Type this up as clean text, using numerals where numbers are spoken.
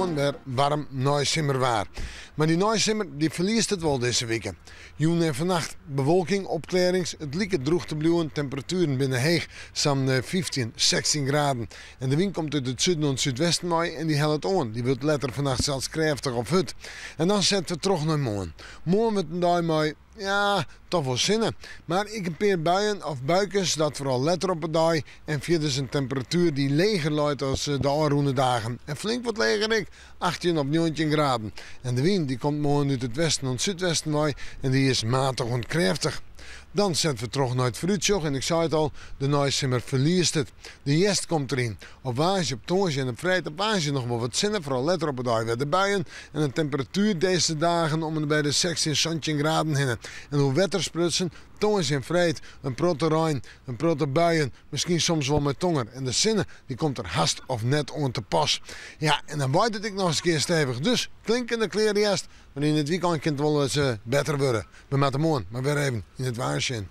morgen weer warm naaisimmer waar. Maar die naaisimmer die verliest het wel deze week. Joen en vannacht bewolking, opklarings. Het lieke droog te blijven. Temperaturen binnen heeg zo'n 15, 16 graden. En de wind komt uit het zuiden en het zuidwesten mee en die helpt het aan. Die wordt letter vannacht zelfs krachtig of hut. En dan zetten we terug naar morgen. Morgen wordt een dag mee. Ja, toch wel zinnen. Maar ik een paar buien of buikens dat vooral letter op een dag en verder is een temperatuur die leger luidt als de aanroende dagen. En flink wat leger ik, 18 of 19 graden. En de wind die komt morgen uit het westen en het zuidwesten mee en die is matig en krachtig. Dan zetten we terug naar het fruitjoch en ik zei het al, de naaisimmer verliest het. De jest komt erin. Op waasje, op tongetje en op vrijdag op waasje nog wel wat zinnen. Vooral letter op het dag weer de buien. En een temperatuur deze dagen om en bij de 16, 17 graden heen. En hoe wetter sprutsen, tongetje en vrijdag, een protte rein, een protte buien. Misschien soms wel met tonger. En de zinnen, die komt er haast of net on te pas. Ja, en dan waait het ik nog eens een keer stevig. Dus, klinkende kleren jest. Maar in het weekend kan het wel eens beter worden. We maken morgen, maar weer even in het waarsje.